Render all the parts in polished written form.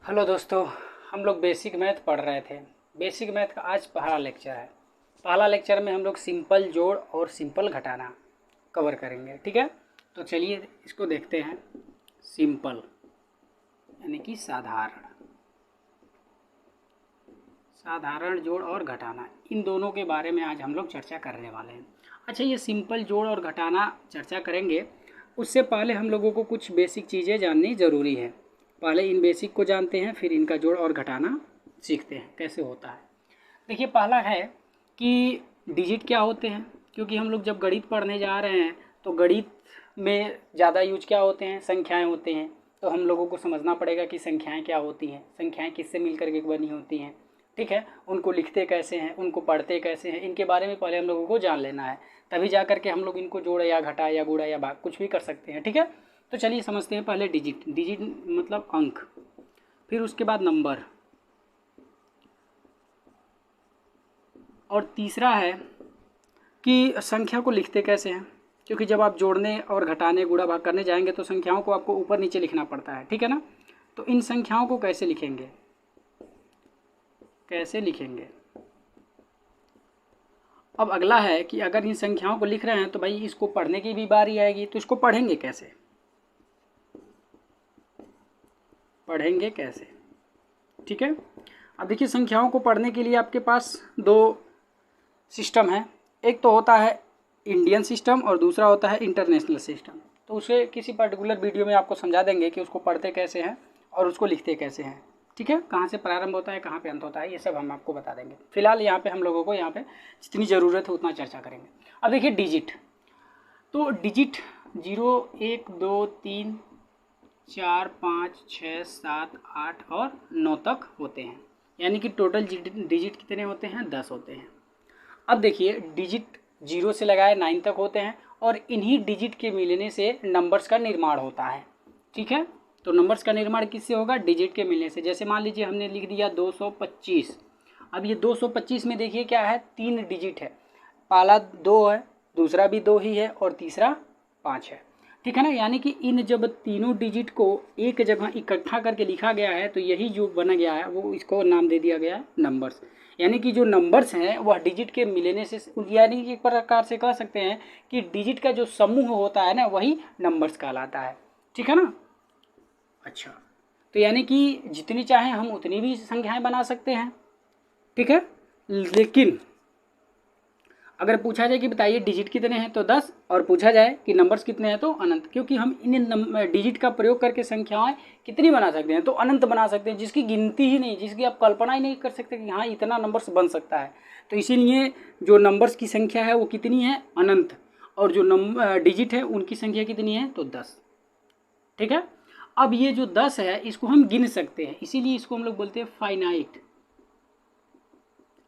Hello दोस्तों। हम लोग बेसिक मैथ पढ़ रहे थे। बेसिक मैथ का आज पहला लेक्चर है। पहला लेक्चर में हम लोग सिंपल जोड़ और सिंपल घटाना कवर करेंगे, ठीक है। तो चलिए इसको देखते हैं। सिंपल यानी कि साधारण जोड़ और घटाना, इन दोनों के बारे में आज हम लोग चर्चा करने वाले हैं। अच्छा, ये सिंपल जोड़ और घटाना चर्चा करेंगे, उससे पहले हम लोगों को कुछ बेसिक चीज़ें जाननी ज़रूरी है। पहले इन बेसिक को जानते हैं, फिर इनका जोड़ और घटाना सीखते हैं कैसे होता है। देखिए, पहला है कि डिजिट क्या होते हैं, क्योंकि हम लोग जब गणित पढ़ने जा रहे हैं तो गणित में ज़्यादा यूज क्या होते हैं, संख्याएं होते हैं। तो हम लोगों को समझना पड़ेगा कि संख्याएं क्या होती हैं, संख्याएं किससे मिलकर के बनी होती हैं, ठीक है। उनको लिखते कैसे हैं, उनको पढ़ते कैसे हैं, इनके बारे में पहले हम लोगों को जान लेना है। तभी जा करके हम लोग इनको जोड़ या घटा या गुणा या भाग कुछ भी कर सकते हैं, ठीक है। तो चलिए समझते हैं पहले डिजिट। डिजिट मतलब अंक, फिर उसके बाद नंबर, और तीसरा है कि संख्या को लिखते कैसे हैं, क्योंकि जब आप जोड़ने और घटाने गुणा भाग करने जाएंगे तो संख्याओं को आपको ऊपर नीचे लिखना पड़ता है, ठीक है ना। तो इन संख्याओं को कैसे लिखेंगे, अब अगला है कि अगर इन संख्याओं को लिख रहे हैं तो भाई इसको पढ़ने की भी बारी आएगी, तो इसको पढ़ेंगे कैसे, ठीक है। अब देखिए, संख्याओं को पढ़ने के लिए आपके पास दो सिस्टम है। एक तो होता है इंडियन सिस्टम और दूसरा होता है इंटरनेशनल सिस्टम। तो उसे किसी पर्टिकुलर वीडियो में आपको समझा देंगे कि उसको पढ़ते कैसे हैं और उसको लिखते कैसे हैं, ठीक है। कहाँ से प्रारंभ होता है, कहाँ पे अंत होता है, ये सब हम आपको बता देंगे। फिलहाल यहाँ पे हम लोगों को यहाँ पे जितनी ज़रूरत है उतना चर्चा करेंगे। अब देखिए डिजिट, तो डिजिट 0, 1, 2, 3, 4, 5, 6, 7, 8 और 9 तक होते हैं, यानी कि टोटल डिजिट कितने होते हैं, 10 होते हैं। अब देखिए, डिजिट 0 से लगाए 9 तक होते हैं और इन्हीं डिजिट के मिलने से नंबर्स का निर्माण होता है, ठीक है। तो नंबर्स का निर्माण किससे होगा, डिजिट के मिलने से। जैसे मान लीजिए हमने लिख दिया 225। अब ये 225 में देखिए क्या है, 3 डिजिट है। पहला 2 है, दूसरा भी 2 ही है और तीसरा 5 है, ठीक है ना। यानी कि इन जब तीनों डिजिट को एक जगह इकट्ठा करके लिखा गया है तो यही जो बना गया है वो इसको नाम दे दिया गया है नंबर्स। यानी कि जो नंबर्स हैं वह डिजिट के मिलने से, यानी कि एक प्रकार से कह सकते हैं कि डिजिट का जो समूह होता है ना वही नंबर्स कहलाता है, ठीक है ना। अच्छा, तो यानी कि जितनी चाहें हम उतनी भी संख्याएं बना सकते हैं, ठीक है। लेकिन अगर पूछा जाए कि बताइए डिजिट कितने हैं तो 10, और पूछा जाए कि नंबर्स कितने हैं तो अनंत, क्योंकि हम इन डिजिट का प्रयोग करके संख्याएं कितनी बना सकते हैं तो अनंत बना सकते हैं, जिसकी गिनती ही नहीं, जिसकी आप कल्पना ही नहीं कर सकते कि हाँ इतना नंबर्स बन सकता है। तो इसीलिए जो नंबर्स की संख्या है वो कितनी है, अनंत, और जो डिजिट है उनकी संख्या कितनी है तो 10, ठीक है। अब ये जो 10 है इसको हम गिन सकते हैं, इसीलिए इसको हम लोग बोलते हैं फाइनाइट,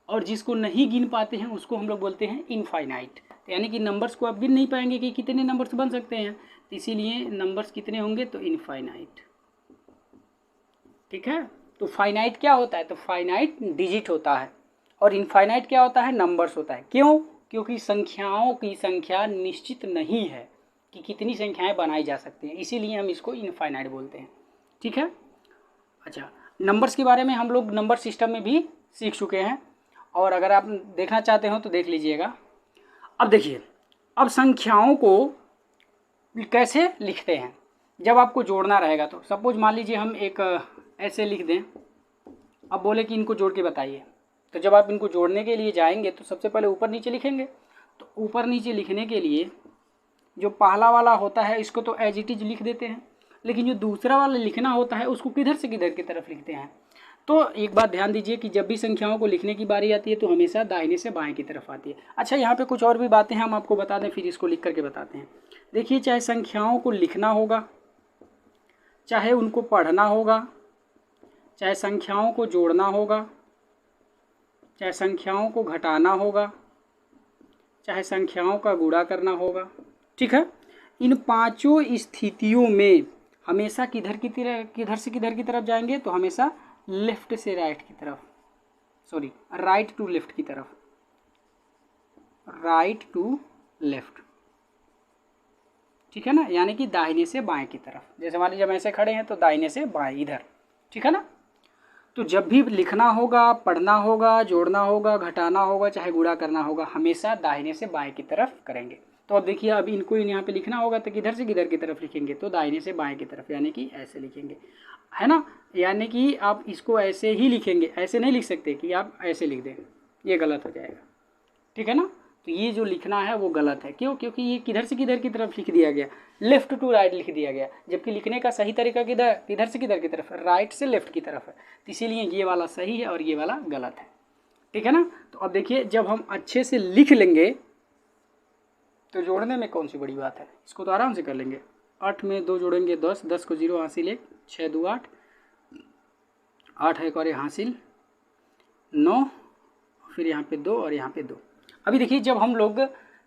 और जिसको नहीं गिन पाते हैं उसको हम लोग बोलते हैं इनफाइनाइट। तो यानी कि नंबर्स को आप गिन नहीं पाएंगे कि कितने नंबर्स बन सकते हैं, तो इसीलिए नंबर्स कितने होंगे तो इनफाइनाइट, ठीक है। तो फाइनाइट क्या होता है, तो फाइनाइट डिजिट होता है, और इनफाइनाइट क्या होता है, नंबर्स होता है। क्यों, क्योंकि संख्याओं की संख्या निश्चित नहीं है कि कितनी संख्याएं बनाई जा सकती हैं, इसीलिए हम इसको इनफाइनाइट बोलते हैं, ठीक है। अच्छा, नंबर्स के बारे में हम लोग नंबर सिस्टम में भी सीख चुके हैं, और अगर आप देखना चाहते हो तो देख लीजिएगा। अब देखिए, अब संख्याओं को कैसे लिखते हैं जब आपको जोड़ना रहेगा। तो सपोज मान लीजिए हम एक ऐसे लिख दें, अब बोले कि इनको जोड़ के बताइए। तो जब आप इनको जोड़ने के लिए जाएंगे तो सबसे पहले ऊपर नीचे लिखेंगे। तो ऊपर नीचे लिखने के लिए जो पहला वाला होता है इसको तो एज इट इज लिख देते हैं, लेकिन जो दूसरा वाला लिखना होता है उसको किधर से किधर की तरफ लिखते हैं। तो एक बात ध्यान दीजिए कि जब भी संख्याओं को लिखने की बारी आती है तो हमेशा दाहिने से बाएं की तरफ आती है। अच्छा, यहाँ पे कुछ और भी बातें हैं, हम आपको बता दें, फिर इसको लिख करके बताते हैं। देखिए, चाहे संख्याओं को लिखना होगा, चाहे उनको पढ़ना होगा, चाहे संख्याओं को जोड़ना होगा, चाहे संख्याओं को घटाना होगा, चाहे संख्याओं का गुणा करना होगा, ठीक है। इन पांचों स्थितियों में हमेशा किधर से किधर की तरफ जाएंगे तो हमेशा लेफ्ट से राइट की तरफ, सॉरी राइट टू लेफ्ट की तरफ, राइट टू लेफ्ट, ठीक है ना। यानी कि दाहिने से बाएं की तरफ। जैसे मान लीजिए हम ऐसे खड़े हैं तो दाहिने से बाएं इधर, ठीक है ना। तो जब भी लिखना होगा, पढ़ना होगा, जोड़ना होगा, घटाना होगा, चाहे गुणा करना होगा, हमेशा दाहिने से बाएं की तरफ करेंगे। तो अब देखिए, अब इनको यहाँ पे लिखना होगा तो किधर से किधर की तरफ लिखेंगे, तो दाहिने से बाएं की तरफ, यानी कि ऐसे लिखेंगे, है ना। यानी कि आप इसको ऐसे ही लिखेंगे, ऐसे नहीं लिख सकते कि आप ऐसे लिख दें, ये गलत हो जाएगा, ठीक है ना। तो ये जो लिखना है वो गलत है, क्यों? क्योंकि ये किधर से किधर की तरफ लिख दिया गया, लेफ्ट टू राइट लिख दिया गया, जबकि लिखने का सही तरीका किधर, किधर से किधर की तरफ, राइट से लेफ्ट की तरफ है। तो इसीलिए ये वाला सही है और ये वाला गलत है, ठीक है ना। तो अब देखिए, जब हम अच्छे से लिख लेंगे तो जोड़ने में कौन सी बड़ी बात है, इसको तो आराम से कर लेंगे। 8 में 2 जोड़ेंगे 10, 10 को 0 हासिल 1, 6 2 8, 8 है और हासिल 9, फिर यहाँ पे 2 और यहाँ पे 2। अभी देखिए, जब हम लोग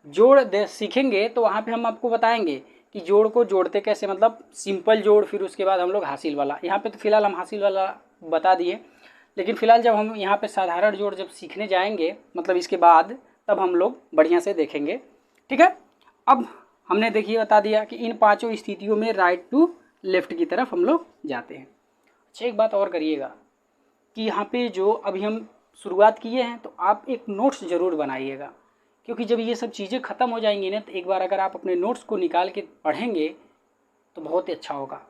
जोड़ सीखेंगे तो वहाँ पे हम आपको बताएंगे कि जोड़ को जोड़ते कैसे, मतलब सिंपल जोड़, फिर उसके बाद हम लोग हासिल वाला। यहाँ पे तो फिलहाल हम हासिल वाला बता दिए, लेकिन फिलहाल जब हम यहाँ पे साधारण जोड़ जब सीखने जाएंगे, मतलब इसके बाद, तब हम लोग बढ़िया से देखेंगे, ठीक है। अब हमने देखिए बता दिया कि इन 5 स्थितियों में राइट टू लेफ्ट की तरफ हम लोग जाते हैं। अच्छा, एक बात और करिएगा कि यहाँ पे जो अभी हम शुरुआत किए हैं, तो आप एक नोट्स ज़रूर बनाइएगा, क्योंकि जब ये सब चीज़ें ख़त्म हो जाएंगी ना, तो एक बार अगर आप अपने नोट्स को निकाल के पढ़ेंगे तो बहुत ही अच्छा होगा,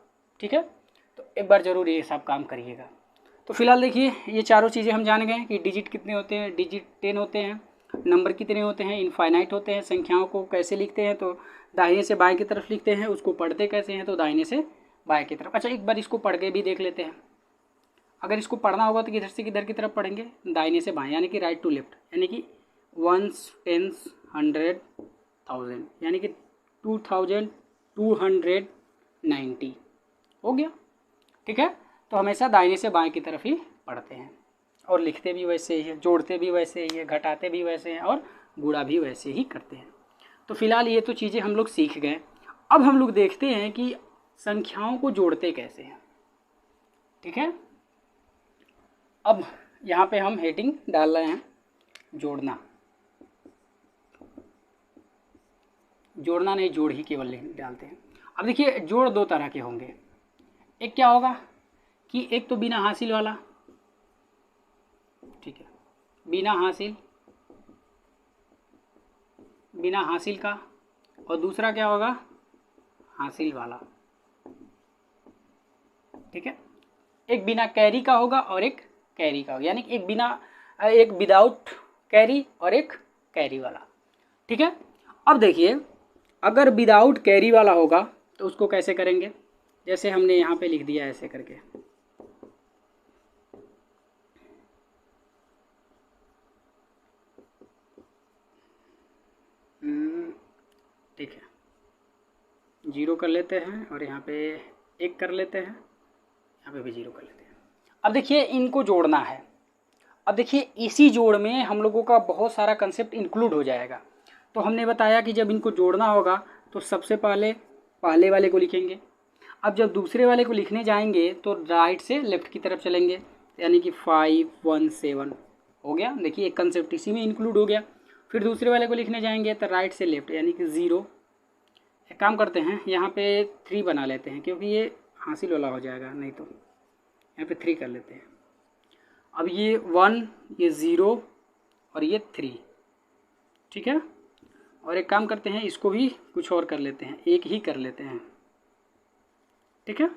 ठीक है। तो एक बार ज़रूर ये सब काम करिएगा। तो फिलहाल देखिए, ये चारों चीज़ें हम जान गए कि डिजिट कितने होते हैं, डिजिट 10 होते हैं, नंबर कितने होते हैं, इनफाइनाइट होते हैं, संख्याओं को कैसे लिखते हैं तो दाहिने से बाएं की तरफ लिखते हैं, उसको पढ़ते कैसे हैं तो दाहिने से बाएं की तरफ। अच्छा, एक बार इसको पढ़ के भी देख लेते हैं। अगर इसको पढ़ना होगा तो किधर से किधर की तरफ पढ़ेंगे, दाहिने से बाएं, यानी कि राइट टू लेफ्ट, यानी कि 1s 10s 100 1000, यानी कि 2290 हो गया, ठीक है। तो हमेशा दाहिने से बाएं की तरफ ही पढ़ते हैं, और लिखते भी वैसे ही है, जोड़ते भी वैसे ही है, घटाते भी वैसे हैं, और गुणा भी वैसे ही करते हैं। तो फिलहाल ये तो चीज़ें हम लोग सीख गए। अब हम लोग देखते हैं कि संख्याओं को जोड़ते कैसे हैं, ठीक है। अब यहाँ पे हम हेडिंग डाल रहे हैं जोड़ना, जोड़ना नहीं, जोड़ ही केवल डालते हैं। अब देखिए, जोड़ 2 तरह के होंगे। एक क्या होगा कि एक तो बिना हासिल वाला, ठीक है, बिना हासिल का, और दूसरा क्या होगा, हासिल वाला, ठीक है। एक बिना कैरी का होगा और एक कैरी का होगा, यानी कि एक विदाउट कैरी और एक कैरी वाला, ठीक है। अब देखिए, अगर विदाउट कैरी वाला होगा तो उसको कैसे करेंगे, जैसे हमने यहाँ पे लिख दिया ऐसे करके, ठीक है, 0 कर लेते हैं और यहाँ पे 1 कर लेते हैं, यहाँ पे भी 0 कर लेते हैं। अब देखिए, इनको जोड़ना है। अब देखिए, इसी जोड़ में हम लोगों का बहुत सारा कंसेप्ट इंक्लूड हो जाएगा। तो हमने बताया कि जब इनको जोड़ना होगा तो सबसे पहले वाले को लिखेंगे। अब जब दूसरे वाले को लिखने जाएंगे तो राइट से लेफ्ट की तरफ चलेंगे, यानी कि 517 हो गया। देखिए, एक कंसेप्ट इसी में इंक्लूड हो गया। फिर दूसरे वाले को लिखने जाएंगे तो राइट से लेफ्ट, यानी कि 0। एक काम करते हैं, यहाँ पे 3 बना लेते हैं, क्योंकि ये हासिल वाला हो जाएगा, नहीं तो यहाँ पे 3 कर लेते हैं। अब ये 1, ये 0 और ये 3, ठीक है। और एक काम करते हैं, इसको भी कुछ और कर लेते हैं, 1 ही कर लेते हैं, ठीक है।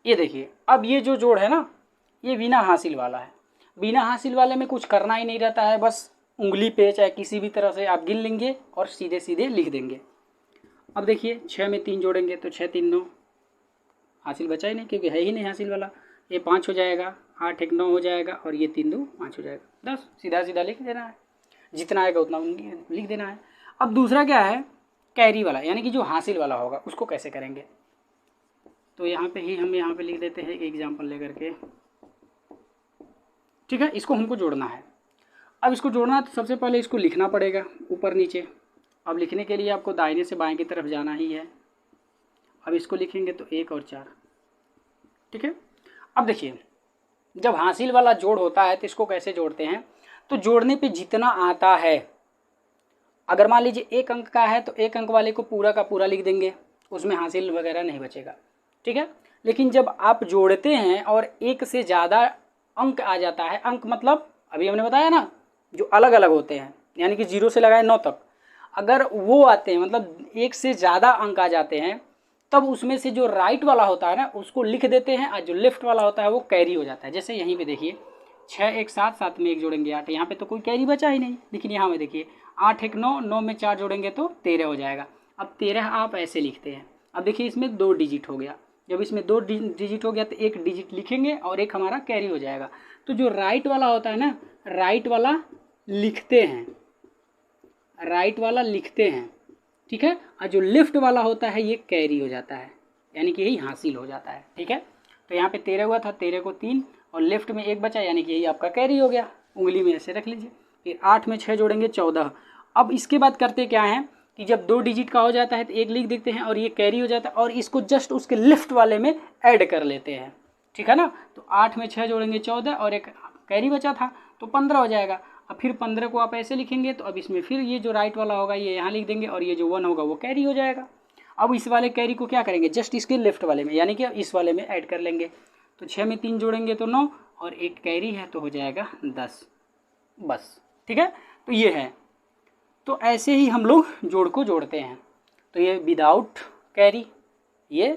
ये देखिए, अब ये जो जोड़ है ना, ये बिना हासिल वाला है। बिना हासिल वाले में कुछ करना ही नहीं रहता है, बस उंगली पे चाहे किसी भी तरह से आप गिन लेंगे और सीधे सीधे लिख देंगे। अब देखिए, 6 में 3 जोड़ेंगे तो 6 3 9, हासिल बचा ही नहीं क्योंकि है ही नहीं हासिल वाला। ये 5 हो जाएगा, 8 1 9 हो जाएगा, और ये 3 2 5 हो जाएगा, 10। सीधा सीधा लिख देना है, जितना आएगा उतना लिख देना है। अब दूसरा क्या है, कैरी वाला, यानी कि जो हासिल वाला होगा उसको कैसे करेंगे, तो यहाँ पे ही हम यहाँ पे लिख देते हैं एग्जाम्पल लेकर के, ठीक है। इसको हमको जोड़ना है। अब इसको जोड़ना है तो सबसे पहले इसको लिखना पड़ेगा ऊपर नीचे। अब लिखने के लिए आपको दाहिने से बाएं की तरफ जाना ही है। अब इसको लिखेंगे तो 1 और 4, ठीक है। अब देखिए, जब हासिल वाला जोड़ होता है तो इसको कैसे जोड़ते हैं, तो जोड़ने पे जितना आता है, अगर मान लीजिए 1 अंक का है तो 1 अंक वाले को पूरा का पूरा लिख देंगे, उसमें हासिल वगैरह नहीं बचेगा, ठीक है। लेकिन जब आप जोड़ते हैं और 1 से ज़्यादा अंक आ जाता है, अंक मतलब अभी हमने बताया ना जो अलग अलग होते हैं, यानी कि 0 से लगाए 9 तक, अगर वो आते हैं मतलब एक से ज़्यादा अंक आ जाते हैं, तब उसमें से जो राइट वाला होता है ना उसको लिख देते हैं, और जो लेफ्ट वाला होता है वो कैरी हो जाता है। जैसे यहीं पे देखिए 6 1 7, 7 में 1 जोड़ेंगे 8, यहाँ पे तो कोई कैरी बचा ही नहीं, लेकिन यहाँ में देखिए 8 1 9, 9 में 4 जोड़ेंगे तो 13 हो जाएगा। अब 13 आप ऐसे लिखते हैं। अब देखिए इसमें 2 डिजिट हो गया, जब इसमें 2 डिजिट हो गया तो 1 डिजिट लिखेंगे और 1 हमारा कैरी हो जाएगा। तो जो राइट वाला होता है ना, राइट वाला लिखते हैं, राइट वाला लिखते हैं, ठीक है, और जो लेफ्ट वाला होता है ये कैरी हो जाता है, यानी कि यही हासिल हो जाता है, ठीक है। तो यहाँ पे 13 हुआ था, 13 को 3 और लेफ्ट में 1 बचा, यानी कि यही आपका कैरी हो गया, उंगली में ऐसे रख लीजिए। फिर 8 में 6 जोड़ेंगे 14। अब इसके बाद करते क्या है कि जब 2 डिजिट का हो जाता है तो 1 लिख देते हैं और ये कैरी हो जाता है, और इसको जस्ट उसके लेफ्ट वाले में ऐड कर लेते हैं, ठीक है ना। तो 8 में 6 जोड़ेंगे 14 और एक कैरी बचा था तो 15 हो जाएगा। अब फिर 15 को आप ऐसे लिखेंगे, तो अब इसमें फिर ये जो राइट वाला होगा ये यहाँ लिख देंगे और ये जो 1 होगा वो कैरी हो जाएगा। अब इस वाले कैरी को क्या करेंगे, जस्ट इसके लेफ्ट वाले में, यानी कि इस वाले में ऐड कर लेंगे। तो 6 में 3 जोड़ेंगे तो 9 और एक कैरी है तो हो जाएगा 10, बस, ठीक है। तो ये है, तो ऐसे ही हम लोग जोड़ को जोड़ते हैं। तो ये विदाउट कैरी, ये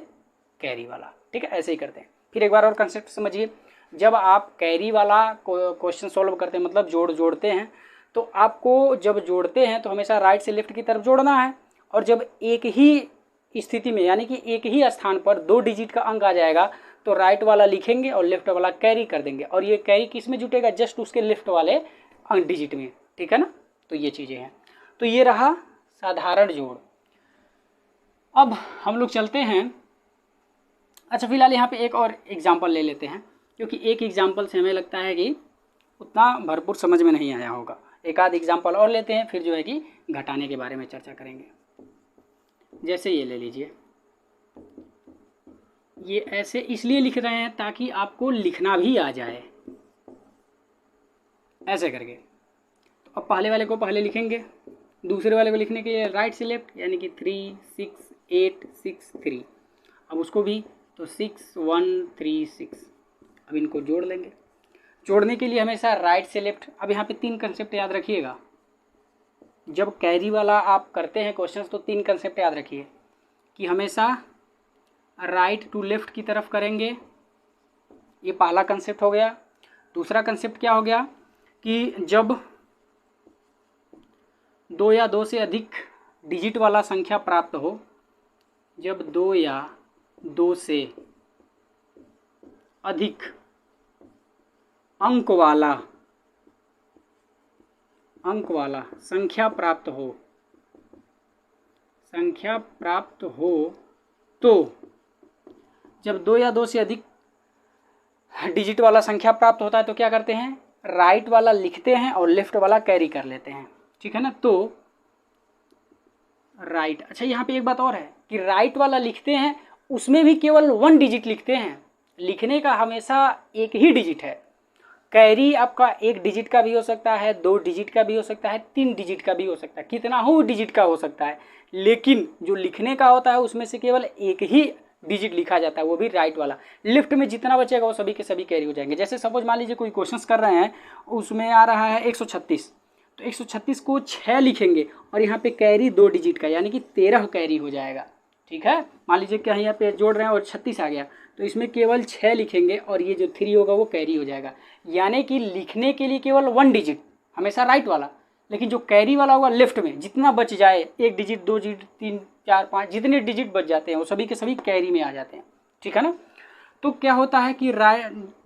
कैरी वाला, ठीक है, ऐसे ही करते हैं। फिर एक बार और कंसेप्ट समझिए। जब आप कैरी वाला क्वेश्चन सॉल्व करते हैं, मतलब जोड़ते हैं, तो आपको जब जोड़ते हैं तो हमेशा राइट से लेफ्ट की तरफ जोड़ना है, और जब एक ही स्थिति में यानी कि एक ही स्थान पर 2 डिजिट का अंक आ जाएगा तो राइट वाला लिखेंगे और लेफ्ट वाला कैरी कर देंगे, और ये कैरी किस में जुटेगा, जस्ट उसके लेफ्ट वाले अंक डिजिट में, ठीक है ना। तो ये चीज़ें हैं। तो ये रहा साधारण जोड़। अब हम लोग चलते हैं, अच्छा फिलहाल यहाँ पे एक और एग्जाम्पल ले लेते हैं, क्योंकि एक एग्जाम्पल से हमें लगता है कि उतना भरपूर समझ में नहीं आया होगा। एक आध एग्जाम्पल और लेते हैं, फिर जो है कि घटाने के बारे में चर्चा करेंगे। जैसे ये ले लीजिए, ये ऐसे इसलिए लिख रहे हैं ताकि आपको लिखना भी आ जाए, ऐसे करके। तो अब पहले वाले को पहले लिखेंगे, दूसरे वाले को लिखने के लिए राइट से लेफ्ट, यानी कि 3 6 8 6 3। अब उसको भी तो 6 1 3 6। अब इनको जोड़ लेंगे। जोड़ने के लिए हमेशा राइट से लेफ्ट। अब यहाँ पे 3 कंसेप्ट याद रखिएगा, जब कैरी वाला आप करते हैं क्वेश्चंस तो 3 कंसेप्ट याद रखिए कि हमेशा राइट टू लेफ्ट की तरफ करेंगे, ये पहला कंसेप्ट हो गया। दूसरा कंसेप्ट क्या हो गया कि जब 2 या 2 से अधिक डिजिट वाला संख्या प्राप्त हो, जब 2 या 2 से अधिक अंक वाला संख्या प्राप्त हो, तो जब 2 या 2 से अधिक डिजिट वाला संख्या प्राप्त होता है तो क्या करते हैं, राइट वाला लिखते हैं और लेफ्ट वाला कैरी कर लेते हैं, ठीक है ना। तो राइट, अच्छा यहाँ पे एक बात और है कि राइट वाला लिखते हैं उसमें भी केवल 1 डिजिट लिखते हैं, लिखने का हमेशा एक ही डिजिट है। कैरी आपका 1 डिजिट का भी हो सकता है, 2 डिजिट का भी हो सकता है, 3 डिजिट का भी हो सकता है, कितना हो डिजिट का हो सकता है, लेकिन जो लिखने का होता है उसमें से केवल एक ही डिजिट लिखा जाता है, वो भी राइट वाला। लेफ्ट में जितना बचेगा वो सभी के सभी कैरी हो जाएंगे। जैसे सपोज मान लीजिए कोई क्वेश्चंस कर रहे हैं, उसमें आ रहा है 136, तो 136 को 6 लिखेंगे और यहाँ पे कैरी 2 डिजिट का, यानी कि 13 कैरी हो जाएगा, ठीक है। मान लीजिए कि यहाँ पे जोड़ रहे हैं और 36 आ गया, तो इसमें केवल 6 लिखेंगे और ये जो 3 होगा वो कैरी हो जाएगा। यानी कि लिखने के लिए केवल 1 डिजिट हमेशा राइट वाला, लेकिन जो कैरी वाला होगा लेफ्ट में जितना बच जाए, 1 डिजिट 2 डिजिट 3 4 5 जितने डिजिट बच जाते हैं वो सभी के सभी कैरी में आ जाते हैं, ठीक है ना। तो क्या होता है कि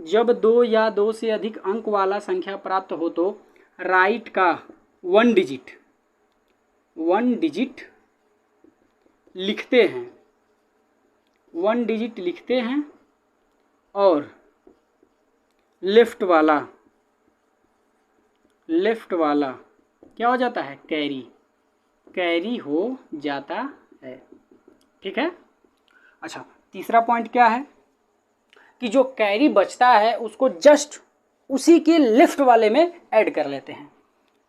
जब 2 या 2 से अधिक अंक वाला संख्या प्राप्त हो तो राइट का 1 डिजिट लिखते हैं, 1 डिजिट लिखते हैं और लेफ्ट वाला क्या हो जाता है, कैरी हो जाता है, ठीक है। अच्छा तीसरा पॉइंट क्या है कि जो कैरी बचता है उसको जस्ट उसी के लेफ्ट वाले में ऐड कर लेते हैं,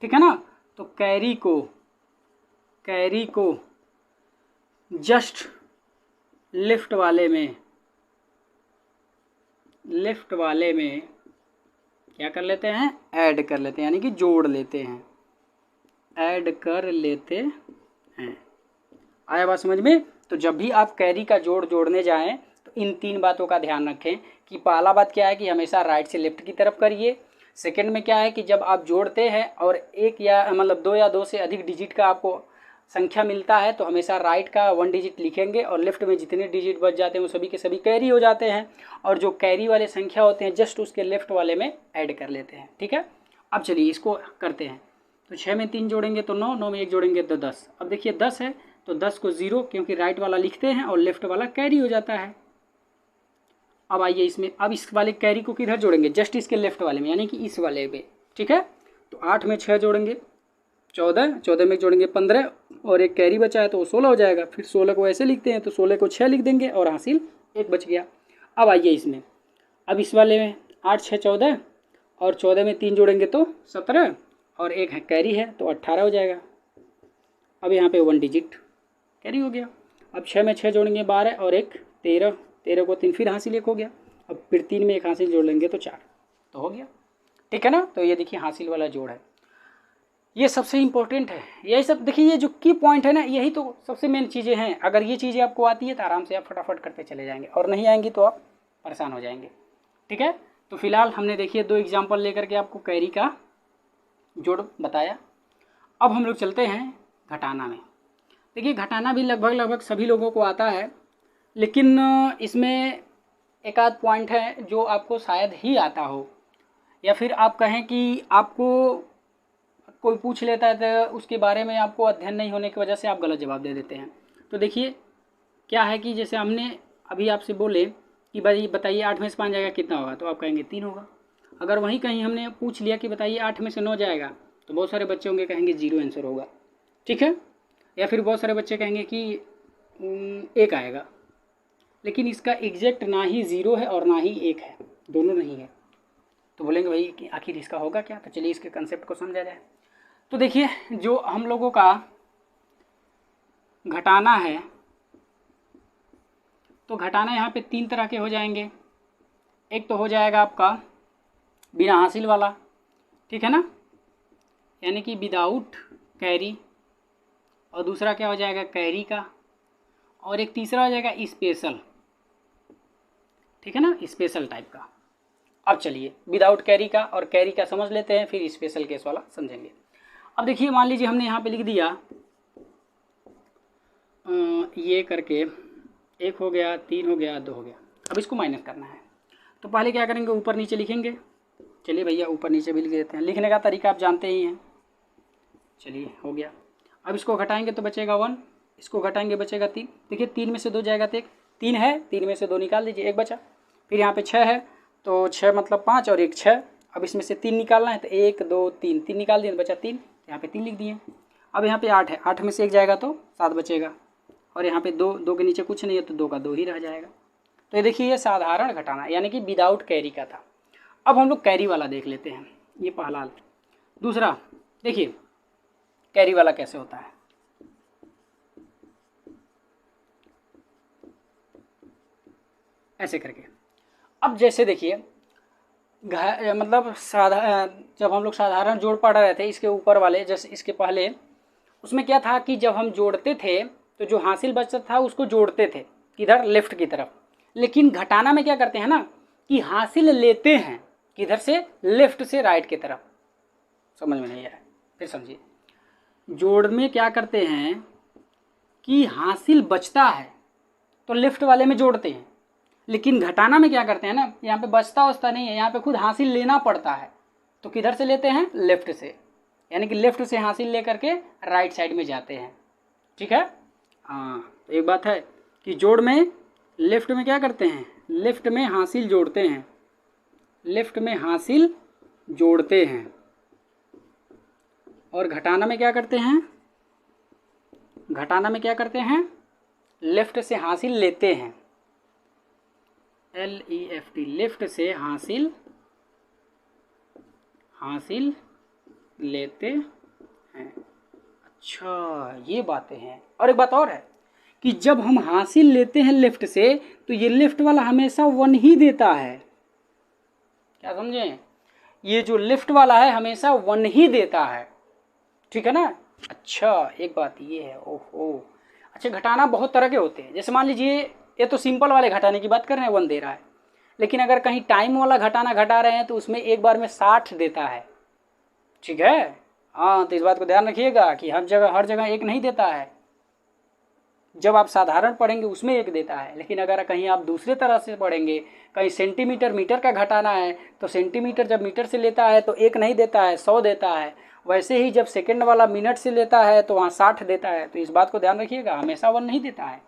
ठीक है ना। तो कैरी को जस्ट लेफ्ट वाले में क्या कर लेते हैं, ऐड कर लेते हैं, यानी कि जोड़ लेते हैं, ऐड कर लेते हैं। आया बात समझ में। तो जब भी आप कैरी का जोड़ जोड़ने जाएं तो इन 3 बातों का ध्यान रखें कि पहला बात क्या है कि हमेशा राइट से लेफ्ट की तरफ करिए। सेकंड में क्या है कि जब आप जोड़ते हैं और एक या मतलब 2 या 2 से अधिक डिजिट का आपको संख्या मिलता है तो हमेशा राइट का 1 डिजिट लिखेंगे और लेफ्ट में जितने डिजिट बच जाते हैं वो सभी के सभी कैरी हो जाते हैं, और जो कैरी वाले संख्या होते हैं जस्ट उसके लेफ्ट वाले में ऐड कर लेते हैं। ठीक है, अब चलिए इसको करते हैं। तो 6 में 3 जोड़ेंगे तो 9, 9 में 1 जोड़ेंगे तो 10। अब देखिए 10 है तो 10 को 0 क्योंकि राइट वाला लिखते हैं और लेफ्ट वाला कैरी हो जाता है। अब आइए इसमें, अब इस वाले कैरी को किधर जोड़ेंगे, जस्ट इसके लेफ्ट वाले में, यानी कि इस वाले पे। ठीक है, तो 8 में 6 जोड़ेंगे 14, 14 में जोड़ेंगे 15 और एक कैरी बचा है तो वो 16 हो जाएगा। फिर 16 को ऐसे लिखते हैं तो 16 को 6 लिख देंगे और हासिल 1 बच गया। अब आइए इसमें, अब इस वाले में 8 6 14 और 14 में 3 जोड़ेंगे तो 17 और एक है कैरी है तो 18 हो जाएगा। अब यहाँ पे 1 डिजिट कैरी हो गया। अब 6 में 6 जोड़ेंगे 12 और एक 13, 13 को 3 फिर हासिल 1 हो गया। अब फिर 3 में एक हासिल जोड़ लेंगे तो 4 तो हो गया। ठीक है ना, तो ये देखिए हासिल वाला जोड़ है, ये सबसे इम्पोर्टेंट है। यही सब देखिए, ये जो की पॉइंट है ना, यही तो सबसे मेन चीज़ें हैं। अगर ये चीज़ें आपको आती है तो आराम से आप फटाफट करते चले जाएंगे, और नहीं आएंगी तो आप परेशान हो जाएंगे। ठीक है, तो फिलहाल हमने देखिए 2 एग्जाम्पल लेकर के आपको कैरी का जोड़ बताया। अब हम लोग चलते हैं घटाना में। देखिए घटाना भी लगभग सभी लोगों को आता है, लेकिन इसमें एक आध पॉइंट है जो आपको शायद ही आता हो, या फिर आप कहें कि आपको कोई पूछ लेता है तो उसके बारे में आपको अध्ययन नहीं होने की वजह से आप गलत जवाब दे देते हैं। तो देखिए क्या है कि जैसे हमने अभी आपसे बोले कि भाई बताइए 8 में से 5 जाएगा कितना होगा, तो आप कहेंगे 3 होगा। अगर वहीं कहीं हमने पूछ लिया कि बताइए 8 में से 9 जाएगा, तो बहुत सारे बच्चे होंगे कहेंगे 0 आंसर होगा। ठीक है, या फिर बहुत सारे बच्चे कहेंगे कि 1 आएगा, लेकिन इसका एग्जैक्ट ना ही 0 है और ना ही 1 है, दोनों नहीं है। तो बोलेंगे भाई कि आखिर इसका होगा क्या। तो चलिए इसके कंसेप्ट को समझा जाए। तो देखिए जो हम लोगों का घटाना है, तो घटाना यहाँ पे 3 तरह के हो जाएंगे। एक तो हो जाएगा आपका बिना हासिल वाला, ठीक है ना, यानी कि विदाउट कैरी, और दूसरा क्या हो जाएगा कैरी का, और एक तीसरा हो जाएगा स्पेशल। ठीक है ना, स्पेशल टाइप का। अब चलिए विदाउट कैरी का और कैरी का समझ लेते हैं, फिर स्पेशल केस वाला समझेंगे। अब देखिए मान लीजिए हमने यहाँ पे लिख दिया ये करके 1 हो गया, 3 हो गया, 2 हो गया। अब इसको माइनस करना है, तो पहले क्या करेंगे, ऊपर नीचे लिखेंगे। चलिए भैया ऊपर नीचे भी लिख देते हैं, लिखने का तरीका आप जानते ही हैं। चलिए हो गया। अब इसको घटाएंगे तो बचेगा 1, इसको घटाएंगे बचेगा 3। देखिए 3 में से 2 जाएगा तो 1, 3 है, 3 में से 2 निकाल दीजिए, 1 बचा। फिर यहाँ पे 6 है तो 6 मतलब 5 और 1 6। अब इसमें से 3 निकालना है तो 1 2 3, 3 निकाल दिए तो बचा 3, यहाँ पे 3 लिख दिए। अब यहाँ पे 8 है, 8 में से 1 जाएगा तो 7 बचेगा, और यहाँ पे 2, 2 के नीचे कुछ नहीं है तो 2 का 2 ही रह जाएगा। तो ये देखिए ये साधारण घटाना यानी कि विदाउट कैरी का था। अब हम लोग कैरी वाला देख लेते हैं, ये पहला। दूसरा देखिए कैरी वाला कैसे होता है। ऐसे करके, अब जैसे देखिए मतलब जब हम लोग साधारण जोड़ पढ़ रहे थे इसके ऊपर वाले, जैसे इसके पहले, उसमें क्या था कि जब हम जोड़ते थे तो जो हासिल बचता था उसको जोड़ते थे किधर, लेफ्ट की तरफ। लेकिन घटाना में क्या करते हैं ना कि हासिल लेते हैं किधर से, लेफ्ट से राइट की तरफ। समझ में नहीं आया, फिर समझिए। जोड़ में क्या करते हैं कि हासिल बचता है तो लेफ्ट वाले में जोड़ते हैं, लेकिन घटाना में क्या करते हैं ना, यहाँ पे बचता वचता नहीं है, यहाँ पे खुद हासिल लेना पड़ता है। तो किधर से लेते हैं, लेफ्ट से, यानी कि लेफ्ट से हासिल लेकर के राइट साइड में जाते हैं। ठीक है, हाँ। तो एक बात है कि जोड़ में लेफ्ट में क्या करते हैं, लेफ्ट में हासिल जोड़ते हैं, लेफ्ट में हासिल जोड़ते हैं, और घटाना में क्या करते हैं, घटाना में क्या करते हैं, लेफ्ट से हासिल लेते हैं, LEFT, लेफ्ट से हासिल लेते हैं। अच्छा ये बातें हैं। और एक बात और है कि जब हम हासिल लेते हैं लेफ्ट से तो ये लेफ्ट वाला हमेशा 1 ही देता है। क्या समझें, ये जो लिफ्ट वाला है हमेशा 1 ही देता है, ठीक है ना। अच्छा एक बात ये है, ओहो अच्छा घटाना बहुत तरह के होते हैं। जैसे मान लीजिए ये तो सिंपल वाले घटाने की बात कर रहे हैं, 1 दे रहा है, लेकिन अगर कहीं टाइम वाला घटाना घटा रहे हैं तो उसमें एक बार में 60 देता है, ठीक है। हाँ तो इस बात को ध्यान रखिएगा कि हर जगह एक नहीं देता है। जब आप साधारण पढ़ेंगे उसमें एक देता है, लेकिन अगर कहीं आप दूसरे तरह से पढ़ेंगे, कहीं सेंटीमीटर मीटर का घटाना है तो सेंटीमीटर जब मीटर से लेता है तो एक नहीं देता है, 100 देता है। वैसे ही जब सेकंड वाला मिनट से लेता है तो वहाँ 60 देता है। तो इस बात को ध्यान रखिएगा, हमेशा 1 नहीं देता है,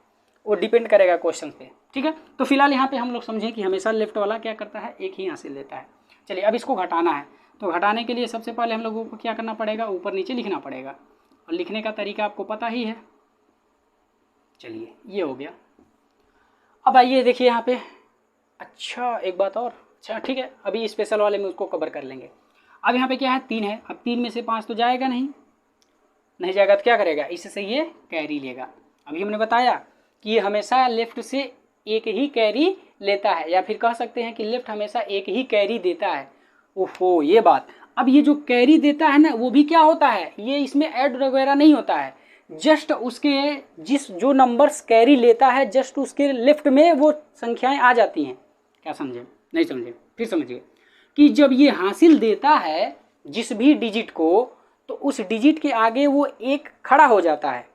वो डिपेंड करेगा क्वेश्चन पे, ठीक है। तो फिलहाल यहाँ पे हम लोग समझें कि हमेशा लेफ्ट वाला क्या करता है, एक ही हासिल देता है। चलिए अब इसको घटाना है, तो घटाने के लिए सबसे पहले हम लोगों को क्या करना पड़ेगा, ऊपर नीचे लिखना पड़ेगा, और लिखने का तरीका आपको पता ही है। चलिए ये हो गया। अब आइए देखिए यहाँ पे, अच्छा एक बात और, अच्छा ठीक है अभी स्पेशल वाले में उसको कवर कर लेंगे। अब यहाँ पे क्या है, 3 है। अब 3 में से 5 तो जाएगा नहीं जाएगा तो क्या करेगा, इससे ये कैरी लेगा। अभी हमने बताया कि ये हमेशा लेफ्ट से एक ही कैरी लेता है, या फिर कह सकते हैं कि लेफ्ट हमेशा एक ही कैरी देता है। ओहो ये बात। अब ये जो कैरी देता है ना वो भी क्या होता है, ये इसमें ऐड वगैरह नहीं होता है, जस्ट उसके जो नंबर्स कैरी लेता है जस्ट उसके लेफ्ट में वो संख्याएं आ जाती हैं। क्या समझे, नहीं समझे, फिर समझिए कि जब ये हासिल देता है जिस भी डिजिट को, तो उस डिजिट के आगे वो एक खड़ा हो जाता है।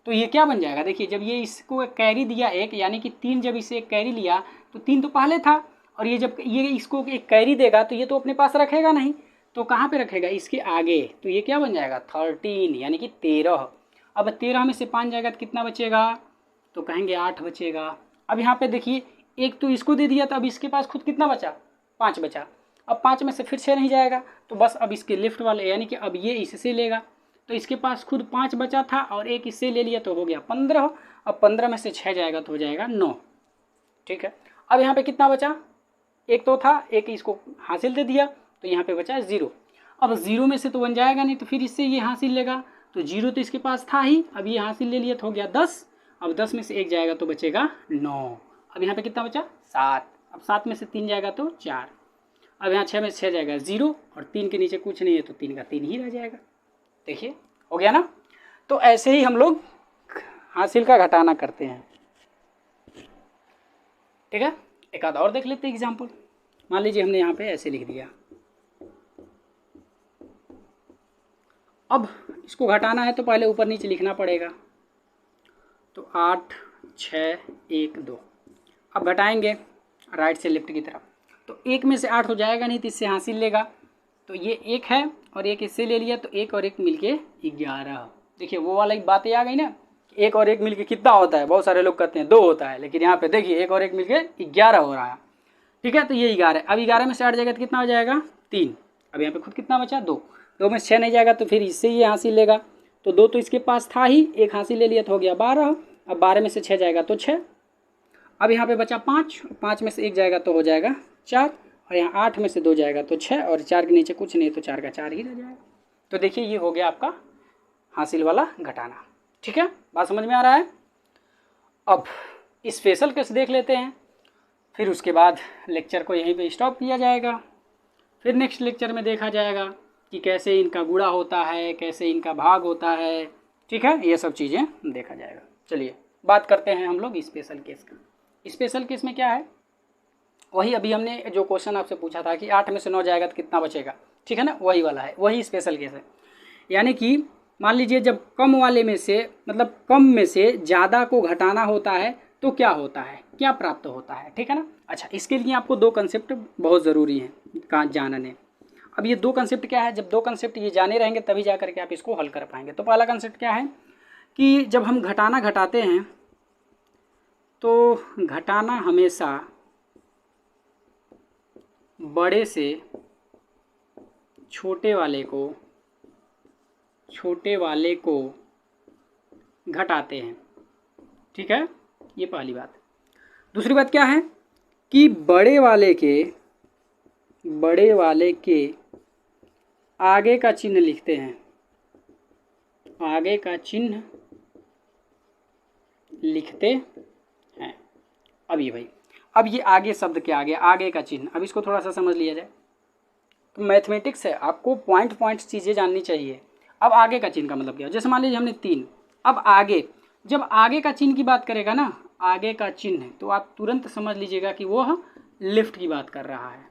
तो ये क्या बन जाएगा, देखिए जब ये इसको एक कैरी दिया एक, यानी कि 3 जब इसे एक कैरी लिया तो 3 तो पहले था, और ये जब ये इसको एक कैरी देगा तो ये तो अपने पास रखेगा नहीं, तो कहाँ पे रखेगा, इसके आगे। तो ये क्या बन जाएगा 13, यानी कि 13। अब 13 में से 5 जाएगा तो कितना बचेगा, तो कहेंगे 8 बचेगा। अब यहाँ पे देखिए एक तो इसको दे दिया, तो अब इसके पास खुद कितना बचा, 5 बचा। अब 5 में से फिर 6 नहीं जाएगा, तो बस अब इसके लेफ्ट वाले यानी कि अब ये इससे लेगा, तो इसके पास खुद 5 बचा था और एक इससे ले लिया तो हो गया 15। अब 15 में से 6 जाएगा तो हो जाएगा 9, ठीक है। अब यहाँ पे कितना बचा, एक तो था, एक इसको हासिल दे दिया, तो यहाँ पे बचा 0। अब 0 में से तो 1 जाएगा नहीं, तो फिर इससे ये हासिल लेगा, तो 0 तो इसके पास था ही, अब ये हासिल ले लिया तो हो गया 10। अब 10 में से 1 जाएगा तो बचेगा 9। अब यहाँ पे कितना बचा 7। अब 7 में से 3 जाएगा तो 4। अब यहाँ 6 में से 6 जाएगा 0, और 3 के नीचे कुछ नहीं है तो 3 का 3 ही रह जाएगा। देखिए हो गया ना। तो ऐसे ही हम लोग हासिल का घटाना करते हैं, ठीक है। एक आध और देख लेते हैं एग्जाम्पल। मान लीजिए हमने यहाँ पे ऐसे लिख दिया, अब इसको घटाना है तो पहले ऊपर नीचे लिखना पड़ेगा। तो 8 6 1 2। अब घटाएंगे राइट से लेफ्ट की तरफ, तो 1 में से 8 हो जाएगा नहीं, तो इससे हासिल लेगा, तो ये 1 है और 1 इससे ले लिया, तो 1 और 1 मिलके 11। देखिए वो वाला एक बात ही आ गई ना, 1 और 1 मिलके कितना होता है, बहुत सारे लोग कहते हैं 2 होता है, लेकिन यहाँ पे देखिए 1 और 1 मिलके 11 हो रहा है, ठीक है। तो ये 11। अब 11 में से 8 जाएगा तो कितना हो जाएगा 3। अब यहाँ पे खुद कितना बचा 2। 2 में से 6 नहीं जाएगा तो फिर इससे ये हासिल लेगा, तो 2 तो इसके पास था ही, एक हासिल ले लिया तो हो गया 12। अब 12 में से 6 जाएगा तो 6। अब यहाँ पे बचा 5, 5 में से 1 जाएगा तो हो जाएगा 4, और यहाँ 8 में से 2 जाएगा तो 6, और 4 के नीचे कुछ नहीं तो 4 का 4 ही रह जाएगा। तो देखिए ये हो गया आपका हासिल वाला घटाना, ठीक है। बात समझ में आ रहा है। अब स्पेशल केस देख लेते हैं, फिर उसके बाद लेक्चर को यहीं पे स्टॉप किया जाएगा। फिर नेक्स्ट लेक्चर में देखा जाएगा कि कैसे इनका गुणा होता है, कैसे इनका भाग होता है, ठीक है। ये सब चीज़ें देखा जाएगा। चलिए बात करते हैं हम लोग स्पेशल केस का। स्पेशल केस में क्या है, वही अभी हमने जो क्वेश्चन आपसे पूछा था कि 8 में से 9 जाएगा तो कितना बचेगा, ठीक है ना, वही वाला है, वही स्पेशल केस है। यानी कि मान लीजिए जब कम वाले में से, मतलब कम में से ज़्यादा को घटाना होता है तो क्या होता है, क्या प्राप्त होता है, ठीक है ना। अच्छा इसके लिए आपको 2 कंसेप्ट बहुत ज़रूरी हैं जानने। अब ये 2 कंसेप्ट क्या है, जब 2 कंसेप्ट ये जाने रहेंगे तभी जा करके आप इसको हल कर पाएंगे। तो पहला कंसेप्ट क्या है कि जब हम घटाना घटाते हैं तो घटाना हमेशा बड़े से छोटे वाले को घटाते हैं, ठीक है। ये पहली बात। दूसरी बात क्या है कि बड़े वाले के आगे का चिन्ह लिखते हैं, आगे का चिन्ह लिखते हैं। अब ये भाई, अब ये आगे शब्द के आगे का चिन्ह, अब इसको थोड़ा सा समझ लिया जाए। तो मैथमेटिक्स है, आपको पॉइंट चीज़ें जाननी चाहिए। अब आगे का चिन्ह का मतलब क्या है, जैसे मान लीजिए हमने 3, अब आगे, जब आगे का चिन्ह की बात करेगा ना, आगे का चिन्ह, तो आप तुरंत समझ लीजिएगा कि वो लिफ्ट की बात कर रहा है,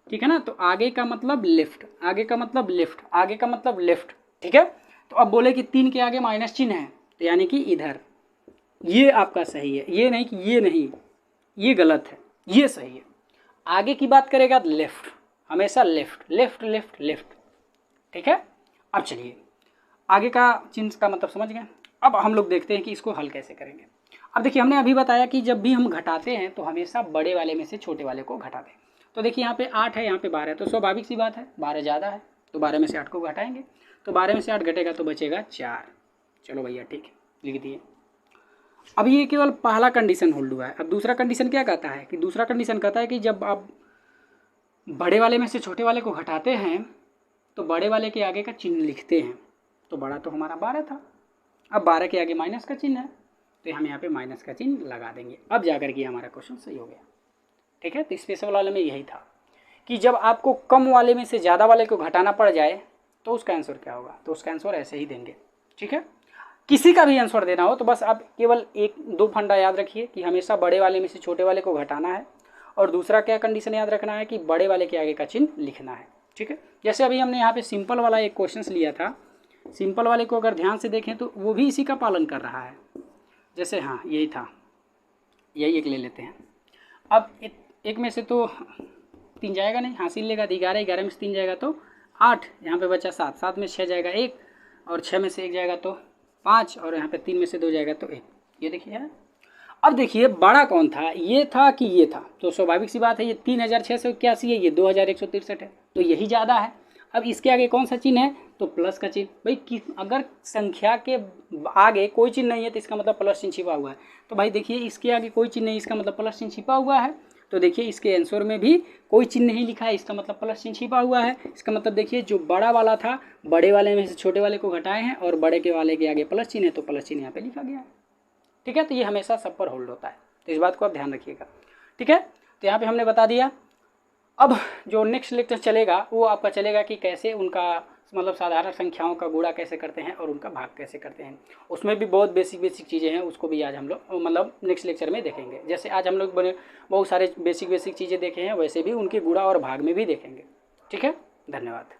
ठीक है ना। तो आगे का मतलब लिफ्ट, आगे का मतलब लिफ्ट, आगे का मतलब लिफ्ट, ठीक है। तो अब बोले कि 3 के आगे माइनस चिन्ह है, तो यानी कि इधर, ये आपका सही है, ये नहीं कि ये नहीं, ये गलत है, ये सही है। आगे की बात करेगा तो लेफ्ट, हमेशा लेफ्ट लेफ्ट लेफ्ट लेफ्ट, ठीक है। अब चलिए आगे का चिन्ह का मतलब समझ गए। अब हम लोग देखते हैं कि इसको हल कैसे करेंगे। अब देखिए हमने अभी बताया कि जब भी हम घटाते हैं तो हमेशा बड़े वाले में से छोटे वाले को घटा दें। तो देखिए यहाँ पे 8 है, यहाँ पे 12 है, तो स्वाभाविक सी बात है 12 ज़्यादा है, तो 12 में से 8 को घटाएंगे, तो 12 में से 8 घटेगा तो बचेगा 4। चलो भैया ठीक है, लिख दिए। अब ये केवल पहला कंडीशन होल्ड हुआ है। अब दूसरा कंडीशन क्या कहता है, कि दूसरा कंडीशन कहता है कि जब आप बड़े वाले में से छोटे वाले को घटाते हैं तो बड़े वाले के आगे का चिन्ह लिखते हैं। तो बड़ा तो हमारा 12 था, अब 12 के आगे माइनस का चिन्ह है, तो हम यहाँ पे माइनस का चिन्ह लगा देंगे। अब जाकर के हमारा क्वेश्चन सही हो गया, ठीक है। तो स्पेशल वाले में यही था कि जब आपको कम वाले में से ज़्यादा वाले को घटाना पड़ जाए तो उसका आंसर क्या होगा, तो उसका आंसर ऐसे ही देंगे, ठीक है। किसी का भी आंसर देना हो तो बस आप केवल 1-2 फंडा याद रखिए कि हमेशा बड़े वाले में से छोटे वाले को घटाना है, और दूसरा क्या कंडीशन याद रखना है कि बड़े वाले के आगे का चिन्ह लिखना है, ठीक है। जैसे अभी हमने यहाँ पे सिंपल वाला एक क्वेश्चन लिया था, सिंपल वाले को अगर ध्यान से देखें तो वो भी इसी का पालन कर रहा है। जैसे हाँ यही था, यही एक ले लेते हैं। अब एक में से तो 3 जाएगा नहीं, हासिल लेगा, 11, 11 में से 3 जाएगा तो 8, यहाँ पे बचा 7, 7 में 6 जाएगा 1, और 6 में से 1 जाएगा तो 5, और यहाँ पे 3 में से 2 जाएगा तो 1। ये देखिए है। अब देखिए बड़ा कौन था, ये था कि ये था, तो स्वाभाविक सी बात है ये 3681 है, ये 2163 है, तो यही ज़्यादा है। अब इसके आगे कौन सा चिन्ह है, तो प्लस का चिन्ह। भाई अगर संख्या के आगे कोई चिन्ह नहीं है तो इसका मतलब प्लस चिन्ह छिपा हुआ है। तो भाई देखिए इसके आगे कोई चिन्ह नहीं, इसका मतलब प्लस चिन्ह छिपा हुआ है। तो देखिए इसके आंसर में भी कोई चिन्ह नहीं लिखा है, इसका मतलब प्लस चिन्ह छिपा हुआ है। इसका मतलब देखिए जो बड़ा वाला था, बड़े वाले में से छोटे वाले को घटाए हैं, और बड़े के वाले के आगे प्लस चिन्ह है, तो प्लस चिन्ह यहाँ पे लिखा गया है, ठीक है। तो ये हमेशा सब पर होल्ड होता है, तो इस बात को आप ध्यान रखिएगा, ठीक है। तो यहाँ पे हमने बता दिया। अब जो नेक्स्ट लेक्चर चलेगा वो आपका चलेगा कि कैसे उनका मतलब साधारण संख्याओं का गुणा कैसे करते हैं और उनका भाग कैसे करते हैं। उसमें भी बहुत बेसिक चीज़ें हैं, उसको भी आज हम लोग मतलब नेक्स्ट लेक्चर में देखेंगे। जैसे आज हम लोग बहुत सारे बेसिक चीज़ें देखे हैं, वैसे भी उनके गुणा और भाग में भी देखेंगे, ठीक है। धन्यवाद।